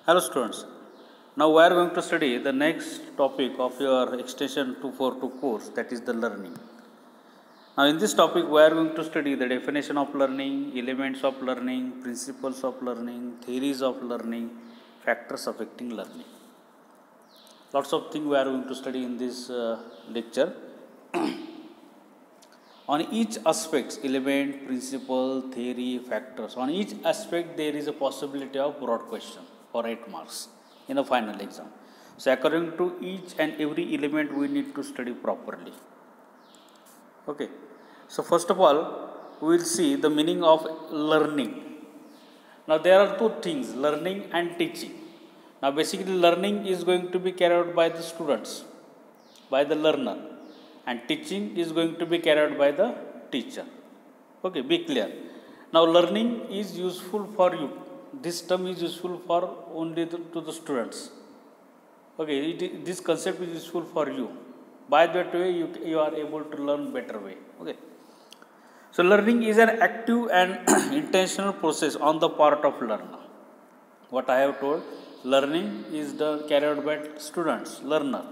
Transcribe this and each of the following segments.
Hello students, now we are going to study the next topic of your extension 242 course, that is the learning. Now in this topic we are going to study the definition of learning, elements of learning, principles of learning, theories of learning, factors affecting learning. Lots of things we are going to study in this lecture. On each aspect, element, principle, theory, factors, on each aspect there is a possibility of broad question for 8 marks in the final exam. So according to each and every element we need to study properly. Okay. So first of all, we will see the meaning of learning. Now there are two things, learning and teaching. Now basically learning is going to be carried out by the students, by the learner, and teaching is going to be carried out by the teacher. Okay, be clear. Now learning is useful for you. This term is useful for only to the students. Okay, this concept is useful for you. By that way you are able to learn better way. Okay. So learning is an active and intentional process on the part of learner. What I have told, learning is carried out by students, learner.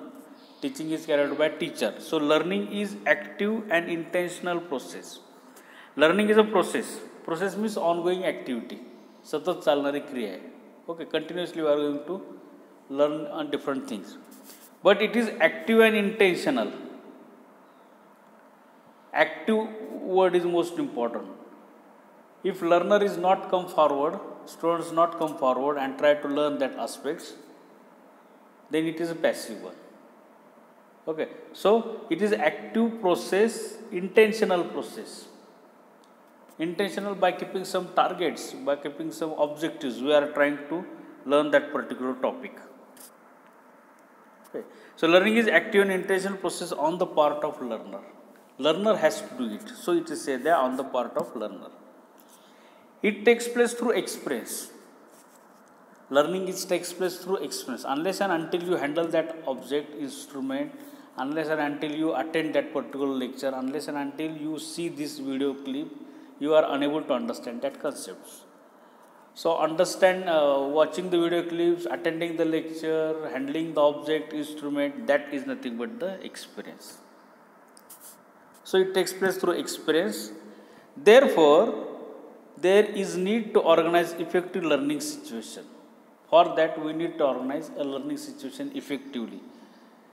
Teaching is carried out by teacher. So learning is active and intentional process. Learning is a process. Process means ongoing activity. सतत चालणारी क्रिया आहे. Okay, continuously we are going to learn on different things. But it is active and intentional. Active word is most important. If learner is not come forward, students not come forward and try to learn that aspects, then it is a passive one. Okay, so it is active process, intentional process. Intentional by keeping some targets, by keeping some objectives. We are trying to learn that particular topic. Okay. So learning is active and intentional process on the part of learner. Learner has to do it. So it is said there on the part of learner. It takes place through experience. Learning takes place through experience. Unless and until you handle that object, instrument, unless and until you attend that particular lecture, unless and until you see this video clip, you are unable to understand that concepts. So watching the video clips, attending the lecture, handling the object, instrument, that is nothing but the experience. So it takes place through experience. Therefore, there is need to organize effective learning situation. For that, we need to organize a learning situation effectively,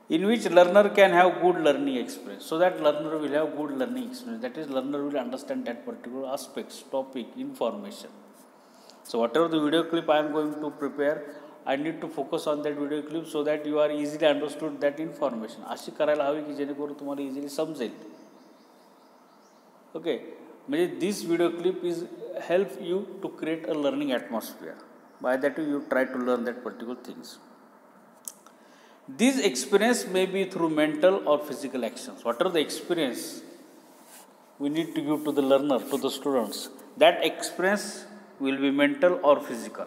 in which learner can have good learning experience. So that learner will have good learning experience. That is, learner will understand that particular aspects, topic, information. So whatever the video clip I am going to prepare, I need to focus on that video clip so that you are easily understood that information. अशी करायला हवी की जेणेकरून तुम्हाला easily समजेल. Okay, म्हणजे this video clip is help you to create a learning atmosphere. By that you try to learn that particular things. This experience may be through mental or physical actions. Whatever the experience we need to give to the learner, to the students, that experience will be mental or physical.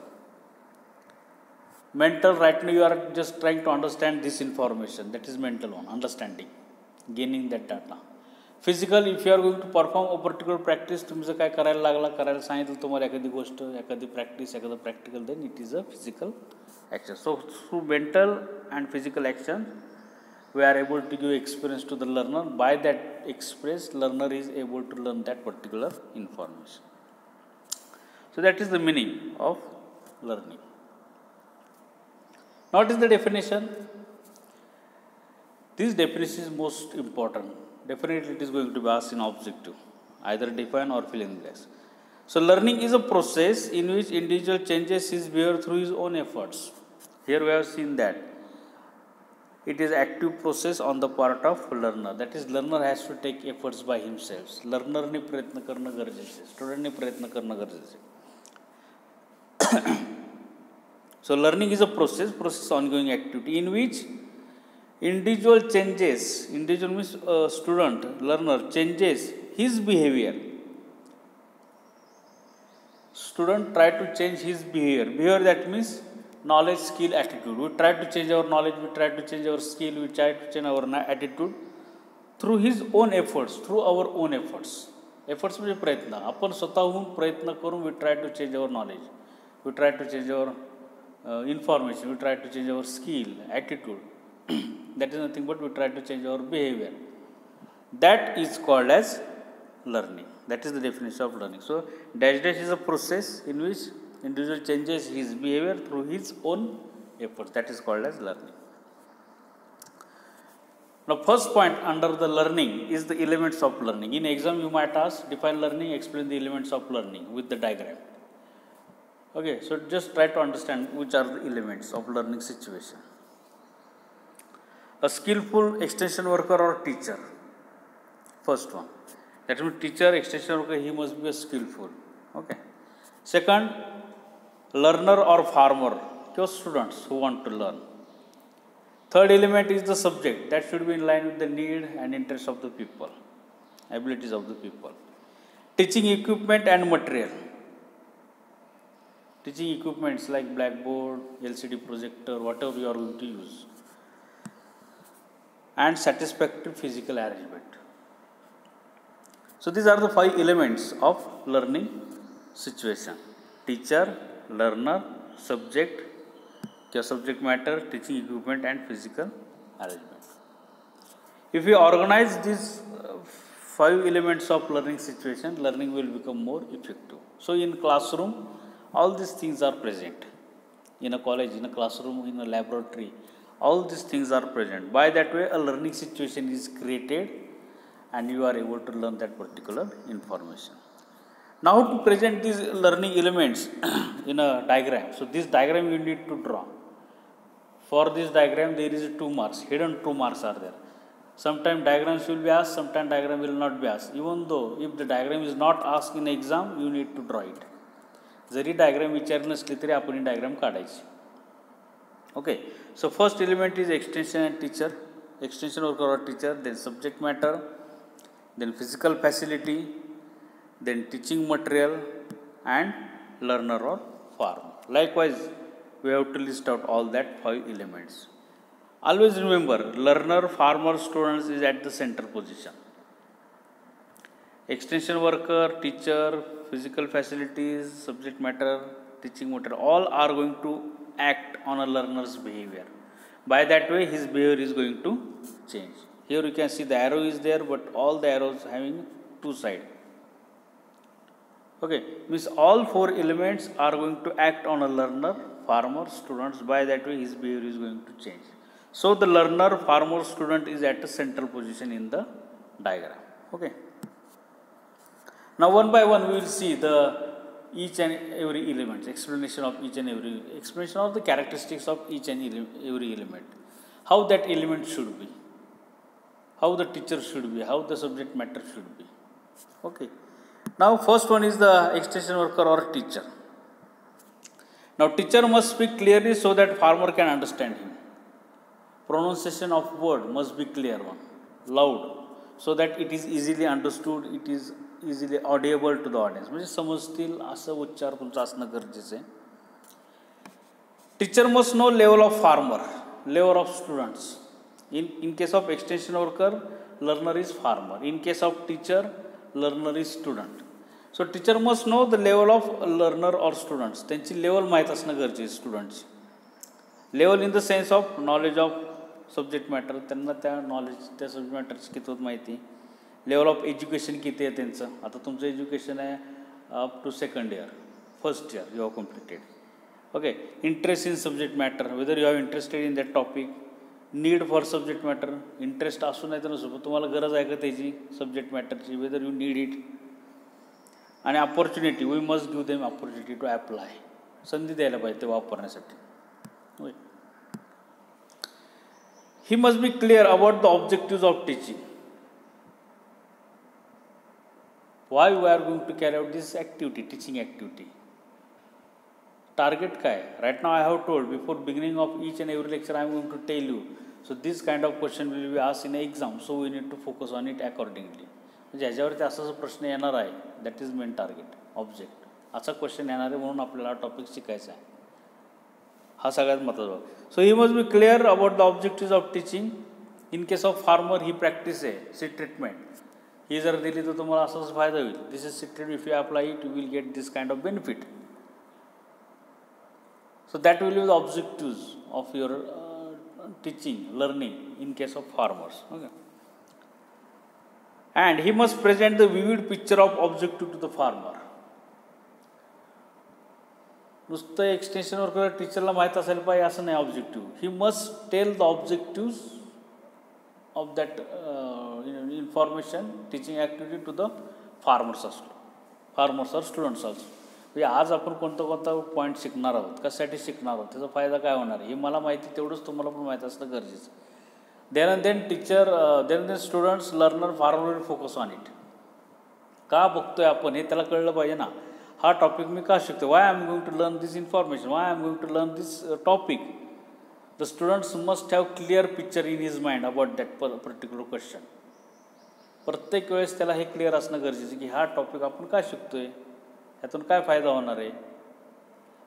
Mental, right now you are just trying to understand this information. That is mental one, understanding, gaining that data. Physical, if you are going to perform a particular practice, तुम्ही जर काय करायला लागला, करायला सांगितलं तुम्हाला एखादी गोष्ट, एखादी practice, एखादा practical, then it is a physical action. So through mental and physical action, we are able to give experience to the learner. By that experience, learner is able to learn that particular information. So that is the meaning of learning. Now what is the definition? This definition is most important. Definitely it is going to be asked in objective, either define or fill in blanks. So learning is a process in which individual changes his behavior through his own efforts. Here we have seen that it is active process on the part of learner. That is, learner has to take efforts by himself. Learner ने प्रयत्न करणं गरजेचं आहे, student ने प्रयत्न करणं गरजेचं आहे. So learning is a process ongoing activity in which individual means student, learner changes his behavior. Student try to change his behavior. Behavior, that means knowledge, skill, attitude. We try to change our knowledge, we try to change our skill, we try to change our attitude through his own efforts, through our own efforts. Efforts म्हणजे प्रयत्न. आपण स्वतःहून प्रयत्न करून we try to change our knowledge. We try to change our information, we try to change our skill, attitude. That is nothing but we try to change our behavior. That is called as learning. That is the definition of learning. So, dash dash is a process in which individual changes his behavior through his own efforts. That is called as learning. Now, first point under the learning is the elements of learning. In exam, you might ask, define learning, explain the elements of learning with the diagram. Okay, so just try to understand which are the elements of learning situation. A skillful extension worker or teacher. First one. That means teacher, extension worker, he must be a skillful. Okay. Second, learner or farmer, your students who want to learn. Third element is the subject. That should be in line with the need and interest of the people, abilities of the people. Teaching equipment and material. Teaching equipments like blackboard, LCD projector, whatever you are going to use. And satisfactory physical arrangement. So these are the 5 elements of learning situation. Teacher, learner, subject, subject matter, teaching equipment and physical arrangement. If we organize these 5 elements of learning situation, learning will become more effective. So in classroom, all these things are present. In a college, in a classroom, in a laboratory, all these things are present. By that way, a learning situation is created and you are able to learn that particular information. Now to present these learning elements in a diagram. So this diagram you need to draw. For this diagram there is 2 marks, hidden 2 marks are there. Sometimes diagrams will be asked, sometimes diagram will not be asked. Even though if the diagram is not asked in exam, you need to draw it. Zari diagram विचारली नसली तरी आपण diagram काढायची. Okay, so first element is extension and teacher, extension worker or teacher, then subject matter, then physical facility, then teaching material and learner or farmer. Likewise, we have to list out all that 5 elements. Always remember, learner, farmer, students is at the center position. Extension worker, teacher, physical facilities, subject matter, teaching material, all are going to act on a learner's behavior. By that way, his behavior is going to change. Here you can see the arrow is there, but all the arrows having 2 sides. Okay, means all 4 elements are going to act on a learner, farmer, students. By that way, his behavior is going to change. So the learner, farmer, student is at a central position in the diagram. Okay. Now one by one we will see the each and every element, explanation of each and every, explanation of the characteristics of each and every element. How that element should be, how the teacher should be, how the subject matter should be. Okay. Now first one is the extension worker or teacher. Now teacher must speak clearly so that farmer can understand him. Pronunciation of word must be clear one, loud, so that it is easily understood, it is easily audible to the audience. म्हणजे समजतील असं उच्चार तुमचा असणं गरजेचं आहे. Teacher must know level of farmer, level of students. In case of extension worker, learner is farmer. In case of teacher, learner is student. So teacher must know the level of learner or students. त्यांची level माहित असणं गरजेचं आहे स्टुडंटची. Level in the sense of knowledge of subject matter. त्यांना त्या knowledge त्या subject मॅटरची कितपत माहिती. लेवल ऑफ एज्युकेशन किती आहे त्यांचं. आता तुमचं एज्युकेशन आहे up to 2nd year, 1st year you have completed. Okay, interest in subject matter, whether you are interested in that topic, need for subject matter, interest असू नाही तर नसू पण तुम्हाला गरज आहे का त्याची सब्जेक्ट मॅटरची, whether you need it. आणि opportunity, we must give them opportunity to apply, संधी द्यायला पाहिजे ते वापरण्यासाठी. He must be clear about the objective of teaching. Why we are going to carry out this activity, teaching activity? Target काय? Right now I have told, before beginning of each and every lecture I am going to tell you. So this kind of question will be asked in an exam. So we need to focus on it accordingly. म्हणजे ह्याच्यावरती असा प्रश्न येणार आहे, that is main target object. असा question येणार आहे म्हणून आपल्याला टॉपिक शिकायचा आहे. हा सगळ्यात महत्त्वाचा. So he must be clear about the objective of teaching. In case of farmer he practice आहे, सी ट्रीटमेंट. ही जर दिली तर तुम्हाला असाच फायदा होईल. This is secret, if you apply it you will get this kind of benefit. So that will be the objectives of your teaching, learning in case of farmers. Okay. And he must present the vivid picture of objective to the farmer. नुसतं extension worker टीचरला माहीत असायला पाहिजे असं नाही objective. He must tell the objectives of that information teaching activity to the farmers असलो, farmers और students also. म्हणजे आज आपण कोणता पॉईंट शिकणार आहोत, कशासाठी शिकणार आहोत, त्याचा फायदा काय होणार आहे हे मला माहिती, तेवढंच तुम्हाला पण माहीत असणं गरजेचं. Then and then teacher, then and then students, learner, farmer will focus on it. का बघतोय आपण हे त्याला कळलं पाहिजे ना. हा टॉपिक मी का शिकतो, why I am going to learn this information, why I am going to learn this topic. The students must have clear picture in his mind about that particular question. प्रत्येक वेळेस त्याला हे क्लिअर असणं गरजेचं की हा टॉपिक आपण का शिकतोय, ह्यातून काय फायदा होणार आहे,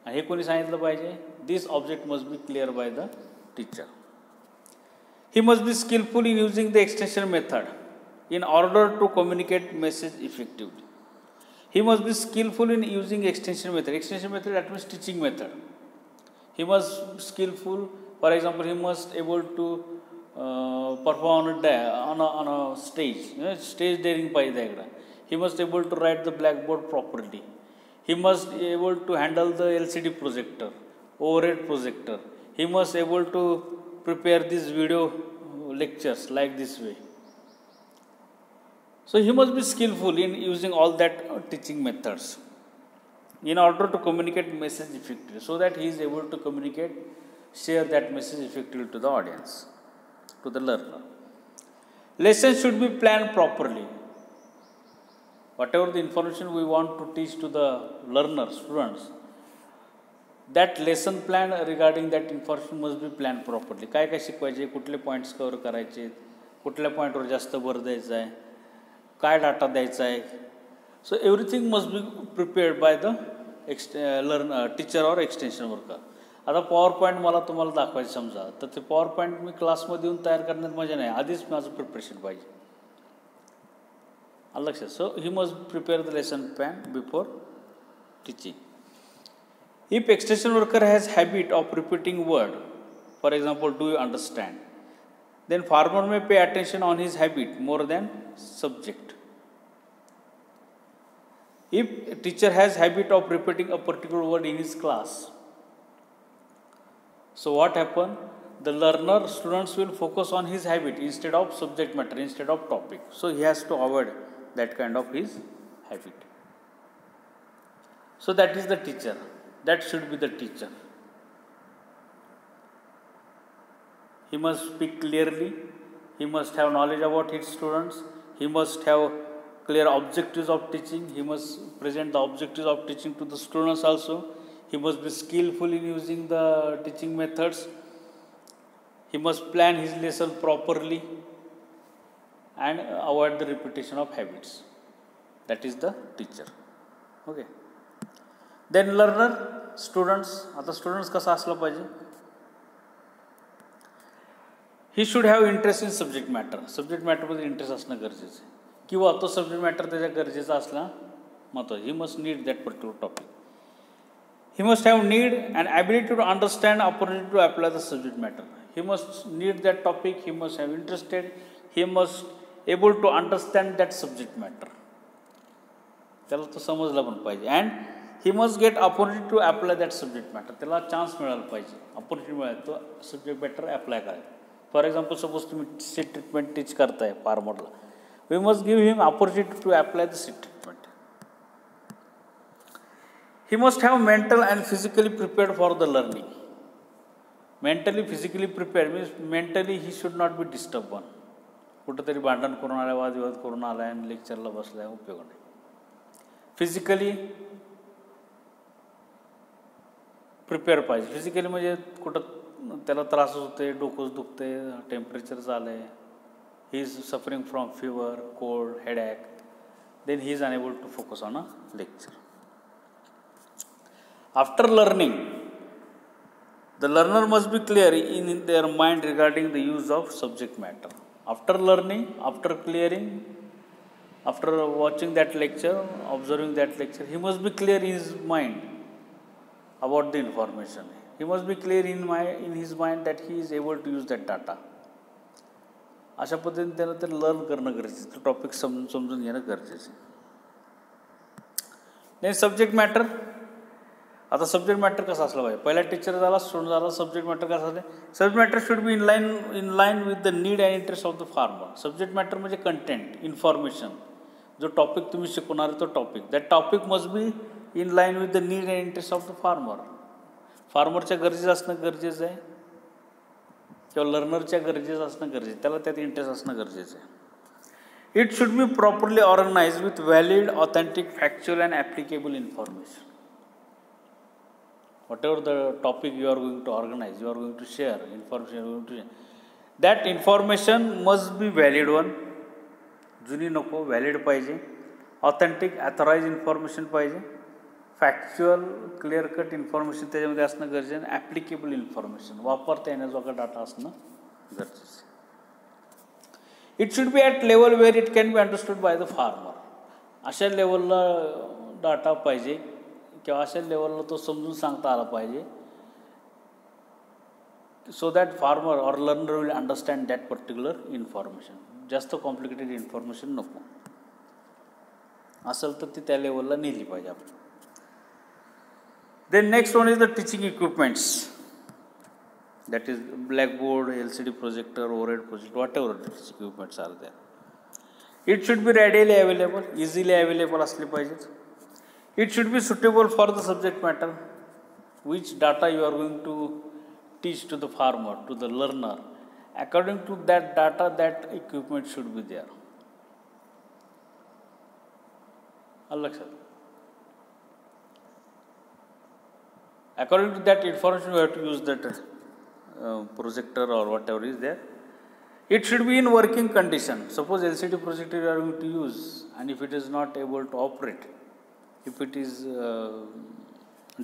आणि हे कोणी सांगितलं पाहिजे. This object must be clear by the teacher. He must be skilful in using the extension method in order to communicate message effectively. He must be skillful in using extension method. Extension method, that means teaching method. He must be skillful. For example, he must able to perform on a stage. Stage daring पाहिजे एकदा. He must able to write the blackboard properly. He must able to handle the LCD projector, overhead projector. He must able to prepare these video lectures like this way. So he must be skillful in using all that teaching methods in order to communicate message effectively, so that he is able to communicate, share that message effectively to the audience, to the learner. Lessons should be planned properly. Whatever the information we want to teach to the learners, students, that lesson plan regarding that information must be planned properly. काय काय शिकवायचे, कुठले points cover करायचे, कुठल्या पॉईंटवर जास्त भर द्यायचा आहे, काय डाटा द्यायचा आहे. So everything must be prepared bye the teacher और एक्सटेन्शन वर्कर. आता पॉवर पॉईंट मला तुम्हाला दाखवायचं समजा, तर ते पॉवर पॉईंट मी क्लासमध्ये येऊन तयार करण्यात मजा नाही, आधीच माझं प्रिपरेशन पाहिजे. लक्षात. So he must prepare the lesson plan before teaching. If extension worker has habit of repeating word, for example do you understand, then farmer may pay attention on his habit more than subject. If a teacher has habit of repeating a particular word in his class, so what happen, the learner, students will focus on his habit instead of subject matter, instead of topic. So he has to avoid that kind of his habit. So that is the teacher, that should be the teacher. He must speak clearly. He must have knowledge about his students. He must have clear objectives of teaching. He must present the objectives of teaching to the students also. He must be skillful in using the teaching methods. He must plan his lesson properly and avoid the repetition of habits. That is the teacher. Okay. Then learner, students. आता students कसं असलं पाहिजे. He should have interest in subject matter. Subject मॅटरमध्ये interest असणं गरजेचं आहे, किंवा तो सब्जेक्ट मॅटर त्याच्या गरजेचा असला महत्त्वाचं. He must need that particular topic. He must have need and ability to understand opportunity to apply the subject matter. He must need that topic. He must have interested. He must able to understand that subject matter. त्याला तो समजला पण पाहिजे. And he must get opportunity to apply that subject matter. त्याला chance मिळाला पाहिजे, opportunity मिळाली तो सब्जेक्ट मॅटर अप्लाय करायला. फॉर एक्झाम्पल, सपोज तुम्ही सीट ट्रीटमेंट टीच करताय फार्मरला, we must give him opportunity to apply the seed treatment. He must have mental and physically prepared for the learning. Mentally physically prepared means mentally he should not be disturb one. कुठंतरी भांडण करून आलाय, वादविवाद करून आलाय आणि लेक्चरला बसलाय, उपयोग नाही. फिजिकली प्रिपेअर पाहिजे. फिजिकली म्हणजे कुठं त्याला त्रास होते, डोकंच दुखते, टेम्परेचर झालं आहे, he is suffering from fever, cold, headache, then he is unable to focus on a lecture. After learning, the learner must be clear in their mind regarding the use of subject matter. After learning, after clearing, after watching that lecture, observing that lecture, he must be clear in his mind about the information. He must be clear in his mind that he is able to use that data. अशा पद्धतीने त्याला ते learn करणं गरजेचं, तो topic समजून घेणं गरजेचं. नाही सब्जेक्ट मॅटर. आता सब्जेक्ट मॅटर कसा असला पाहिजे, पहिला टीचर झाला, स्टुडंट झाला, सब्जेक्ट मॅटर कसा असेल. Subject matter should be in line with the need and interest of the farmer. Subject matter म्हणजे कंटेंट, इन्फॉर्मेशन, जो टॉपिक तुम्ही शिकवणार आहे तो topic, that topic must be in line with the need and interest of the farmer. फार्मरच्या गरजेचं असणं गरजेचं आहे किंवा लर्नरच्या गरजेचं असणं गरजेचं, त्याला त्यात इंटरेस्ट असणं गरजेचं आहे. It should be properly organise with valid, authentic, factual and applicable information. Whatever the topic you are going to organize, you are going to share information, you are going to share. That information must be valid one. जुनी नको, valid पाहिजे. Authentic, authorise information पाहिजे. Factual, clear cut information त्याच्यामध्ये असणं गरजेचं. Applicable information, वापरता येण्याजोगा data असणं गरजेचं. It should be at level where it can be understood by the farmer. अशा लेवलला डाटा पाहिजे किंवा अशा लेवलला तो समजून सांगता आला पाहिजे, so that farmer or learner will understand that particular information. जास्त कॉम्प्लिकेटेड इन्फॉर्मेशन नको असेल तर ती त्या लेवलला नेली पाहिजे आपण. Then next one is the teaching equipments. That is blackboard, LCD projector, overhead projector, whatever teaching equipments are there. It should be readily available, easily available असले पाहिजेत. It should be suitable for the subject matter, which data you are going to teach to the farmer, to the learner. According to that data, that equipment should be there. According to that information, we have to use that projector or whatever is there. It should be in working condition. Suppose LCD projector you are going to use, and if it is not able to operate, if it is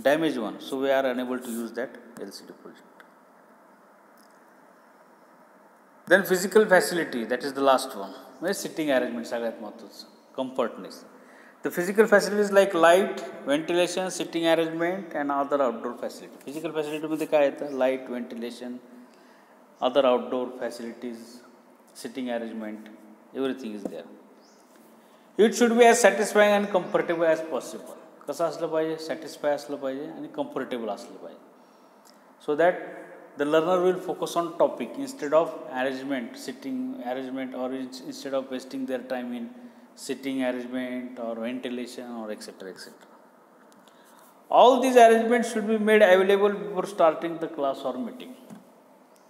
damaged one, so we are unable to use that LCD projector. Then physical facility, that is the last one. Sitting arrangement सगळ्यात महत्त्वाचं, comfortness. The physical facilities like light, ventilation, sitting arrangement and other outdoor facility. Physical facility मध्ये काय येतं, light, ventilation, other outdoor facilities, sitting arrangement, everything is there. It should be as satisfying and comfortable as possible. कसं असलं पाहिजे, satisfy असलं पाहिजे आणि comfortable असलं पाहिजे, so that the learner will focus on topic instead of arrangement, sitting arrangement, or instead of wasting their time in sitting arrangement or ventilation or etc. etc. All these arrangements should be made available before starting the class or meeting.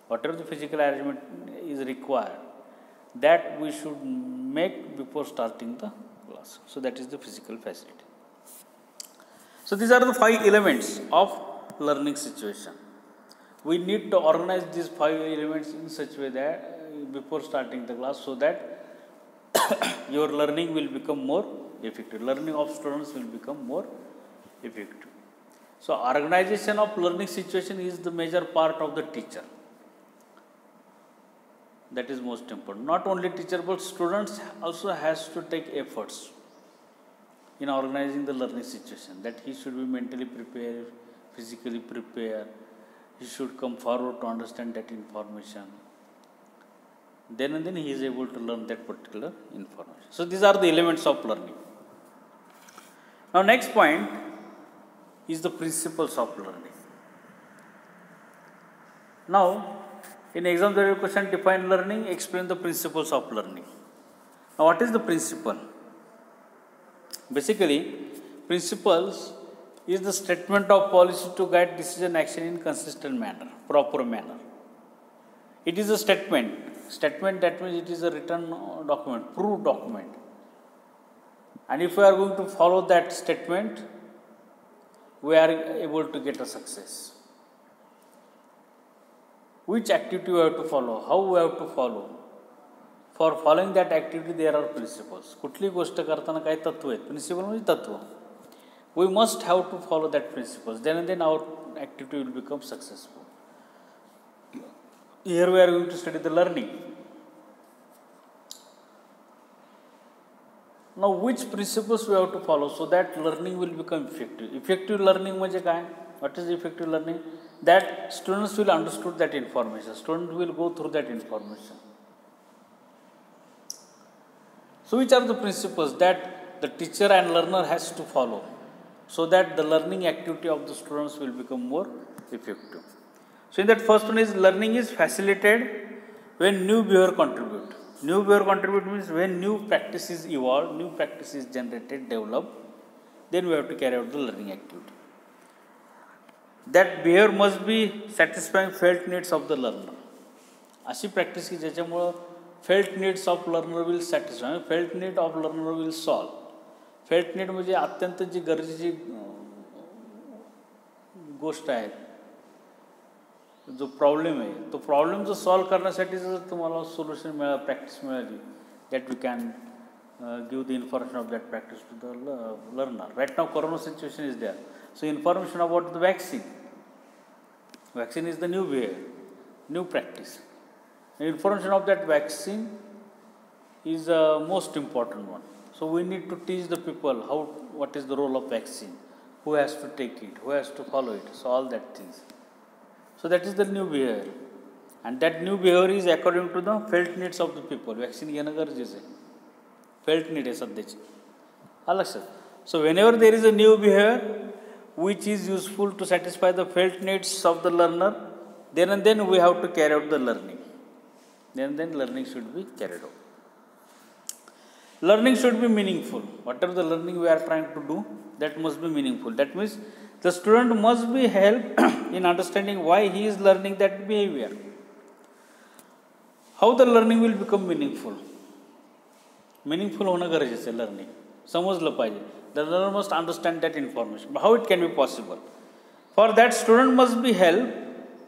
Whatever the physical arrangement is required, that we should make before starting the class. So that is the physical facility. So these are the 5 elements of learning situation. We need to organize these 5 elements in such a way that before starting the class, so that your learning will become more effective. Learning of students will become more effective. So organization of learning situation is the major part of the teacher. That is most important. Not only teacher but students also has to take efforts in organizing the learning situation. That he should be mentally prepared, physically prepared. He should come forward to understand that information. Then and then he is able to learn that particular information. So these are the elements of learning. Now next point is the principles of learning. Now in exam there is a question, define learning, explain the principles of learning. Now what is the principle? Basically, principles is the statement of policy to guide decision action in consistent manner, proper manner. It is a statement. Statement, that means it is a written document, proved document. And if we are going to follow that statement, we are able to get a success. Which activity we have to follow, how we have to follow. For following that activity there are principles. कुठली गोष्ट करताना काही तत्व आहेत, principal म्हणजे तत्व. We must have to follow that principles. Then and then our activity will become successful. Here we are going to study the learning. Now which principles we have to follow so that learning will become effective. Effective learning म्हणजे काय? What is effective learning? That students will understood that information. Student will go through that information. So which are the principles that the teacher and learner has to follow so that the learning activity of the students will become more effective? So in that first one is learning is facilitated when new behavior contribute. New behavior contribute means when new practice is evolved, new practice is generated, developed, then we have to carry out the learning activity. That behavior must be satisfying felt needs of the learner. अशी practice की ज्याच्यामुळं felt needs of learner will satisfy, felt need of learner will solve. Felt need म्हणजे अत्यंत जी गरजेची गोष्ट आहे, जो problem आहे तो प्रॉब्लेम जो सॉल्व करण्यासाठी जर तुम्हाला सोल्युशन मिळालं, प्रॅक्टिस मिळाली, that we can give the information of that practice to the learner. Right now corona situation is there. So information about the vaccine. Vaccine is the new behavior, new practice. The information of that vaccine is the most important one. So we need to teach the people what is the role of vaccine, who has to take it, who has to follow it. So all that things. So that is the new behavior, and that new behavior is according to the felt needs of the people. Vaccine घेणं गरजेचं आहे. Felt need आहे सध्याची. आलं लक्षात. So whenever there is a new behavior which is useful to satisfy the felt needs of the learner, then and then we have to carry out the learning. Then learning should be carried out. Learning should be meaningful. Whatever the learning we are trying to do, that must be meaningful. That means the student must be helped in understanding why he is learning that behavior. How the learning will become meaningful? Meaningful होणं गरजेचं आहे. Learning समजलं पाहिजे. The learner must understand that information. But how it can be possible? For that, student must be helped.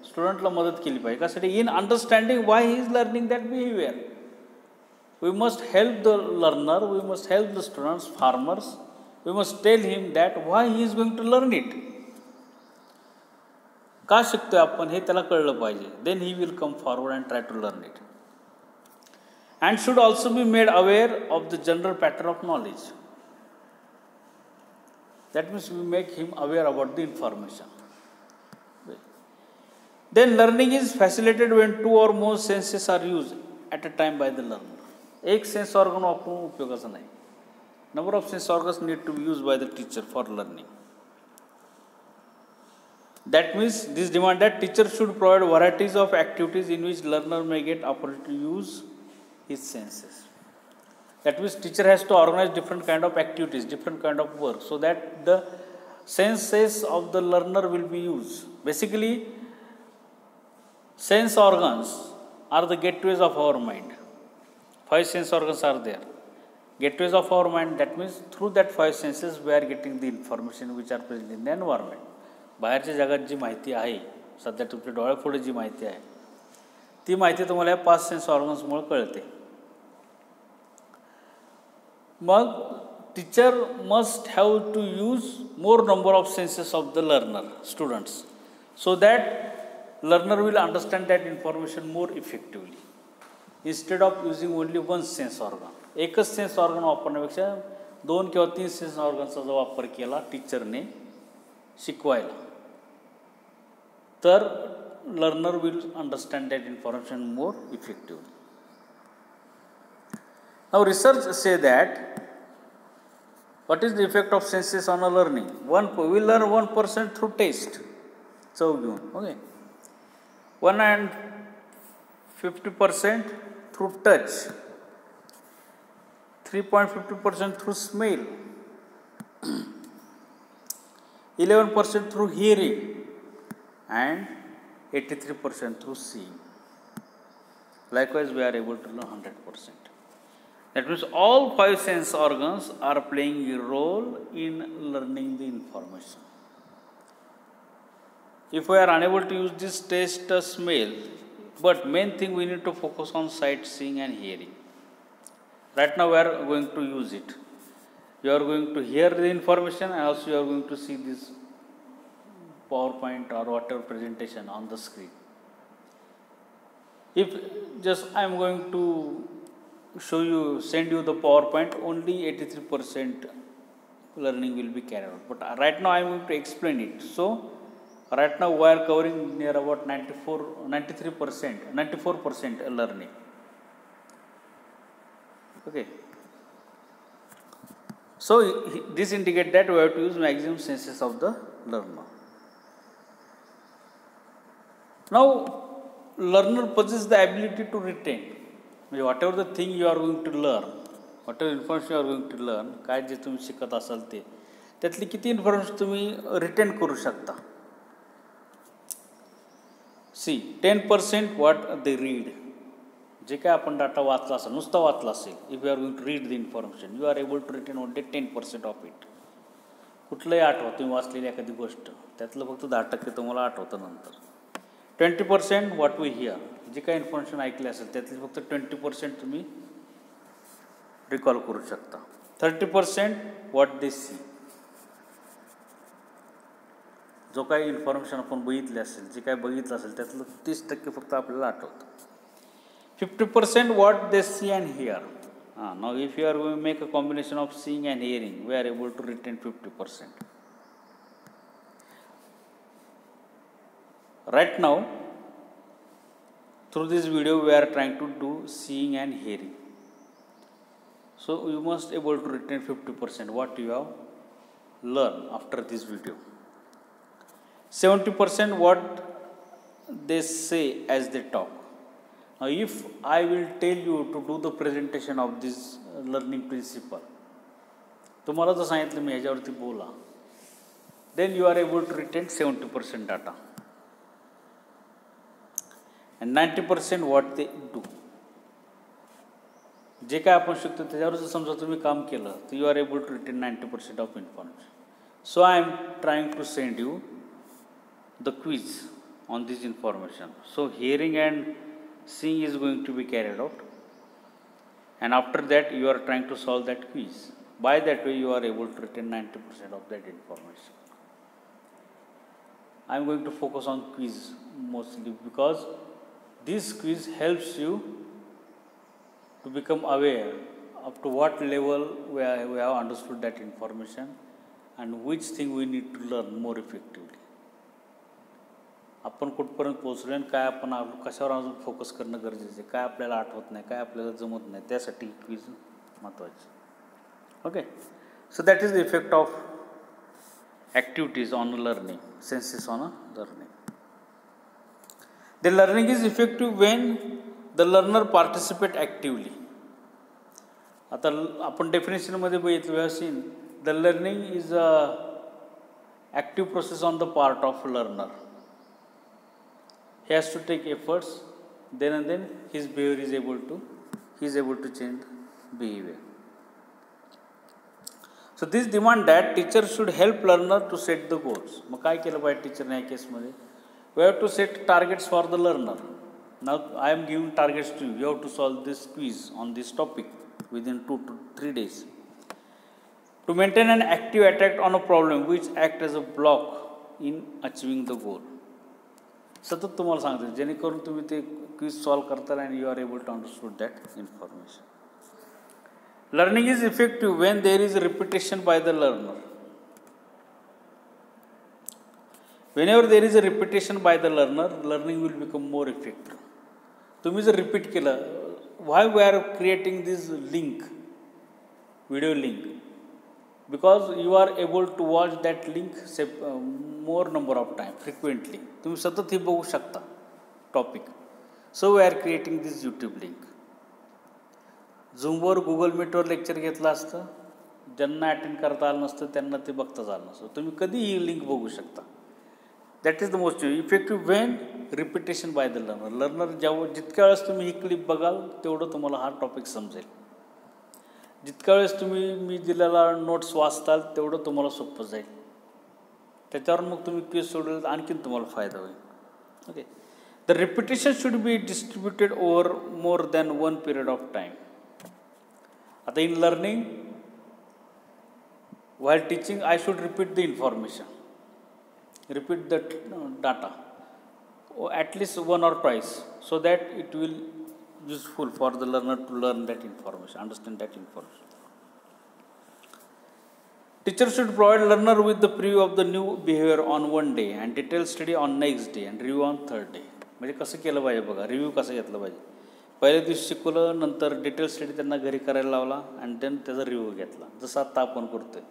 Student ला मदत केली पाहिजे. कशासाठी? In understanding why he is learning that behavior. We must help the learner. We must help the students, farmers. We must tell him that why he is going to learn it. का शिकतोय आपण हे त्याला कळलं पाहिजे. Then he will come forward and try to learn it. And should also be made aware of the general pattern of knowledge. That means we make him aware about the information. Then learning is facilitated when two or more senses are used at a time by the learner. एक sense organ वापरून उपयोगाचं नाही. Number of sense organs need to be used by the teacher for learning. That means this demand that teacher should provide varieties of activities in which learner may get opportunity to use his senses. That means teacher has to organize different kind of activities, different kind of work, so that the senses of the learner will be used. Basically, sense organs are the gateways of our mind. 5 sense organs are there. Gateways of our mind, that means through that 5 senses we are getting the information which are present in the environment. बाहेरच्या जगात जी माहिती आहे, सध्या तुमच्या डोळ्यापुढे जी माहिती आहे, ती माहिती तुम्हाला या 5 सेन्स ऑर्गन्समुळे कळते. मग teacher must have to use more number of senses of the learner, students, so that learner will understand that information more effectively instead of using only 1 sense organ. एकच सेन्स ऑर्गन वापरण्यापेक्षा 2 किंवा 3 sense ऑर्गनचा जो वापर केला टीचरने शिकवायला, तर learner will understand that information more effectively. Now research say that what is the effect of senses on a learning? We learn 1% through taste. So okay, 150% through touch, 3.50% through smell, 11% through hearing, and 83% through seeing. Likewise, we are able to learn 100%. That means all 5 sense organs are playing a role in learning the information. If we are unable to use this taste, smell, but main thing we need to focus on sight, seeing and hearing. Right now we are going to use it. You are going to hear the information and also you are going to see this PowerPoint or whatever presentation on the screen. If just I am going to send you the PowerPoint, only 83% learning will be carried out. But right now I am going to explain it. So Right now we are covering near about 94% learning. Okay. So this indicates that we have to use maximum senses of the learner. Now learner possesses the ability to retain. Whatever the thing you are going to learn, whatever information you are going to learn, काय जे तुम्ही शिकत असाल ते त्यातली किती information तुम्ही retain करू शकता. सी 10% what they read. जे काय आपण डाटा वाचला असेल, नुसता वाचला असेल, if you are going to read the information, you are able to retain only 10% of it. कुठलंही आठवा तुम्ही वाचलेली एखादी गोष्ट, त्यातलं फक्त 10% तुम्हाला आठवतं नंतर. 20% व्हॉट वी हिअर, जे काही इन्फॉर्मेशन ऐकले असेल त्यातली फक्त 20% तुम्ही रिकॉल करू शकता. 30% व्हॉट दे सी, जो काही इन्फॉर्मेशन आपण बघितले असेल, जे काही बघितलं असेल त्यातलं 30% फक्त आपल्याला आठवतं. 50% what they see and hear. Now if you are going to make a combination of seeing and hearing, we are able to retain 50%. Right now, through this video, we are trying to do seeing and hearing. So you must able to retain 50% what you have learned after this video. 70% what they say as they talk. Now if I will tell you to do the presentation of this learning principle, तुम्हाला जर सांगितलं मी ह्याच्यावरती बोला, then you are able to retain 70% data. And 90% what they do. जे काय आपण शिकतो त्याच्यावर जर समजा तुम्ही काम केलं तर you are able to retain 90% of information. So I am trying to send you the quiz on this information. So hearing and seeing is going to be carried out, and after that you are trying to solve that quiz. By that way you are able to retain 90% of that information. I am going to focus on quiz mostly because this quiz helps you to become aware up to what level we have understood that information and which thing we need to learn more effectively. आपण कुठपर्यंत पोहोचलो आणि काय आपण कशावर अजून focus करणं गरजेचं आहे, काय आपल्याला आठवत नाही, काय आपल्याला जमत नाही, त्यासाठी क्विज महत्त्वाची. Okay. So that is the effect of activities on learning, senses on learning. The learning is effective when the learner participate actively. आता आपण डेफिनेशनमध्ये बघितलं, we have seen the learning is a active process on the part of learner. He has to take efforts, then and then his behavior is able to change behavior. So this demand that teacher should help learner to set the goals. मग काय केलं पाहिजे टीचरने या केसमध्ये? We have to set targets for the learner. Now I am giving targets to you. You have to solve this quiz on this topic within 2 to 3 days. To maintain an active attack on a problem which act as a block in achieving the goal. सतत तुम्हाला सांगते जेणेकरून तुम्ही ते quiz solve करताल and you are able to understood that information. Learning is effective when there is repetition by the learner. When there is a repetition by the learner, learning will become more effective. तुम्ही जर repeat केलं, why we are creating this link, video link, because you are able to watch that link more number of time frequently. तुम्ही सतत ही बघू शकता topic. So we are creating this YouTube link. झूमवर Google मीटवर lecture घेतलं असतं, ज्यांना अटेंड करता आलं नसतं त्यांना ते बघताच आलं नसतं, तुम्ही कधी ही लिंक बघू शकता. That is the most effective when repetition by the learner. Learner जितक्या वेळेस तुम्ही ही क्लिप बघाल तेवढं तुम्हाला हा टॉपिक समजेल. जितक्या वेळेस तुम्ही मी दिलेला नोट्स वाचताल तेवढं तुम्हाला सोपं जाईल. त्याच्यावर मग तुम्ही क्विज सोडवलं तर आणखीन तुम्हाला फायदा होईल. Okay. The repetition should be distributed over more than 1 period of time. आता in learning while teaching I should repeat the information, repeat the data at least 1 or twice so that it will useful for the learner to learn that information, understand that information. Teacher should provide learner with the preview of the new behavior on one day and detailed study on next day and review on third day. म्हणजे कसं केलं पाहिजे बघा, review कसं घेतलं पाहिजे. पहिल्या दिवशी शिकवलं, नंतर डिटेल स्टडी त्यांना घरी करायला लावला आणि देन त्याचा रिव्ह्यू घेतला, जसं आत्ता आपण करतोय.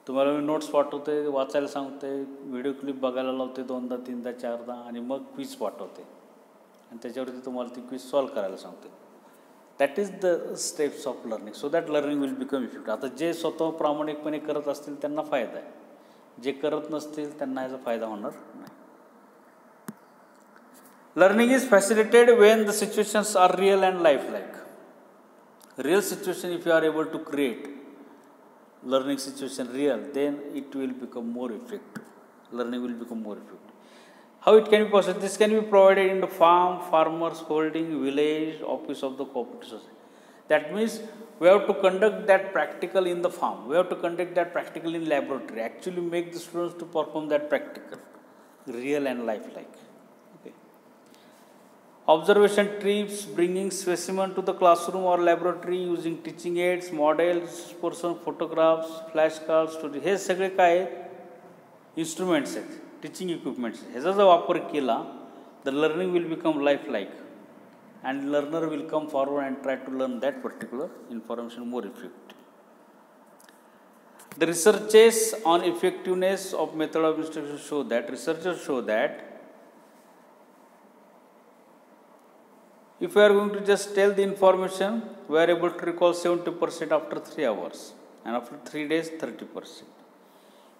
तुम्हाला मी नोट्स पाठवते, वाचायला सांगते, व्हिडिओ क्लिप बघायला लावते 2दा 3दा 4दा आणि मग क्विज पाठवते आणि त्याच्यावरती तुम्हाला ती क्विज सॉल्व करायला सांगते. That is the steps of learning, so that learning will become effective. आता जे स्वतः प्रामाणिकपणे करत असतील त्यांना फायदा आहे, जे करत नसतील त्यांना याचा फायदा होणार नाही. Learning is facilitated when the situations are real and lifelike. Real situation, if you are able to create learning situation real, then it will become more effective. Learning will become more effective. How it can be possible? This can be provided in the farm, farmers holding, village, office of the cooperative society. That means we have to conduct that practical in the farm. We have to conduct that practical in laboratory. Actually make the students to perform that practical, real and lifelike. Observation trips, bringing specimen to the classroom or laboratory using teaching aids, models, person photographs, flashcards, stories. हे सगळे काय आहेत, instruments आहेत, teaching equipments. ह्याचा जर वापर केला the learning will become life like and learner will come forward and try to learn that particular information more effective. The researches on effectiveness of method of instruction show that researchers show that if we are going to just tell the information, we are able to recall 70% after 3 hours and after 3 days 30%.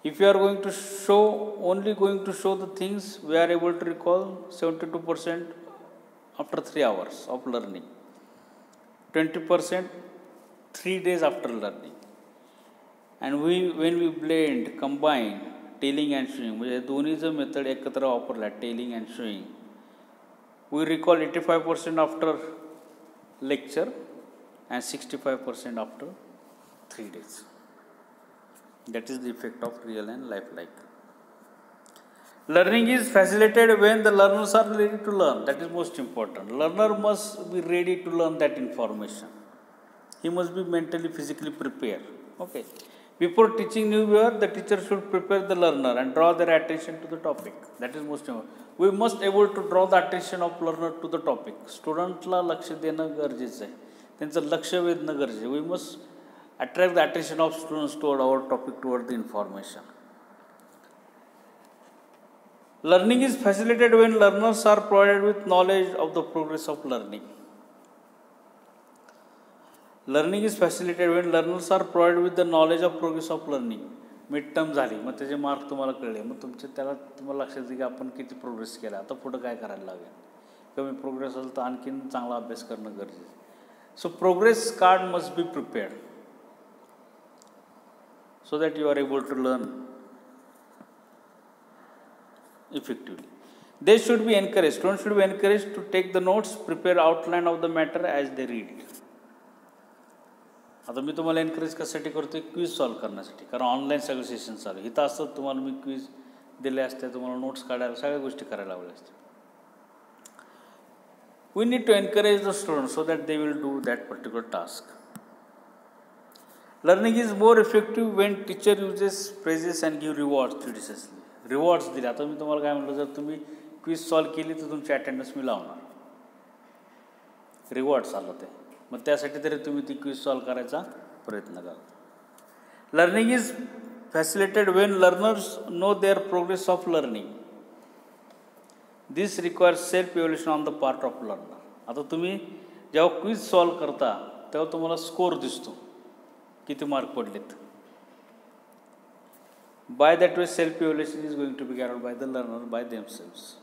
If we are going to show, only going to show the things, we are able to recall 72% after 3 hours of learning, 20% 3 days after learning. And when we blend, combine telling and showing, म्हणजे दोन्ही जर method एकत्र वापरला, telling and showing, we recall 85% after lecture and 65% after 3 days. That is the effect of real and lifelike. Learning is facilitated when the learners are ready to learn. That is most important. Learner must be ready to learn that information. He must be mentally, physically prepared. Okay. Before teaching new behavior, the teacher should prepare the learner and draw their attention to the topic. That is most important. We must able to draw the attention of learner to the topic. स्टुडंटला लक्ष देणं गरजेचं आहे, त्यांचं लक्ष वेधणं गरजेचं आहे. We must attract the attention of students toward our topic, toward the information. Learning is facilitated when learners are provided with knowledge of the progress of learning. Learning is facilitated when learners are provided with the knowledge of progress of learning. Mid term झाली, मग त्याचे mark तुम्हाला कळले, मग तुम्हाला लक्षात येते की आपण किती प्रोग्रेस केला, आता पुढं काय करायला लागेल. कमी प्रोग्रेस असेल तर आणखीन चांगला अभ्यास करणं गरजेचं आहे. So progress card must be prepared so that you are able to learn effectively. They should be encouraged, students should be encouraged to take the notes, prepare outline of the matter as they read it. आता मी तुम्हाला encourage कशासाठी करतो, quiz solve करण्यासाठी, कारण online सगळं session चालू आहे. इथं असतं तुम्हाला मी क्विज दिले असते, तुम्हाला नोट्स काढायला सगळ्या गोष्टी करायला लावल्या असत्या. We need to encourage the students so that they will do that particular task. Learning is more effective when teacher uses praises and give rewards judiciously. Rewards दिले. आता मी तुम्हाला काय म्हटलं, जर तुम्ही क्विज सॉल्व केली तर तुमची अटेंडन्स मी लावणार, रिवॉर्ड्स आलं ते, मग त्यासाठी तरी तुम्ही ती क्विज सॉल्व करायचा प्रयत्न करा. Learning is facilitated when learners know their progress of learning. This requires self evaluation on the part of learner. आता तुम्ही जेव्हा क्विज सॉल्व करता तेव्हा तुम्हाला स्कोर दिसतो, किती मार्क पडलेत. By that way self evaluation is going to be carried by the learner by themselves.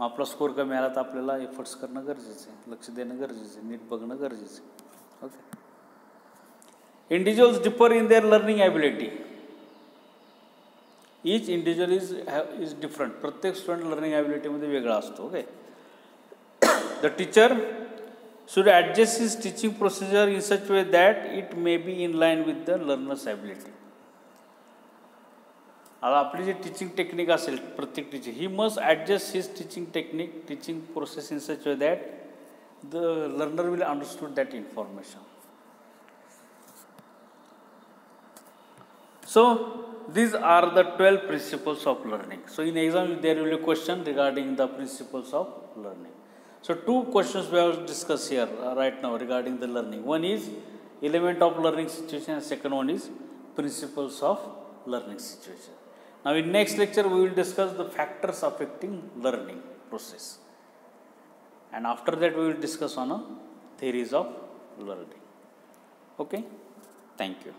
आपला स्कोर कमी आला तर आपल्याला एफर्ट्स करणं गरजेचं आहे, लक्ष देणं गरजेचं आहे, नीट बघणं गरजेचं आहे. Okay. Individuals differ in their learning ability. Each individual is different. प्रत्येक स्टुडंट लर्निंग ॲबिलिटीमध्ये वेगळा असतो. Okay. The teacher should adjust his teaching procedure in such way that it may be in line with the learner's ability. आता आपली जी teaching technique असेल प्रत्येक teacher, he must adjust his teaching technique, teaching process in such way that the learner will understood that information. So these are the 12 principles of learning. So in exam there will be a question regarding the principles of learning. So two questions we have discussed here right now regarding the learning. One is element of learning situation and second one is principles of learning situation. Now in next lecture we will discuss the factors affecting learning process, and after that we will discuss on theories of learning. Okay, thank you.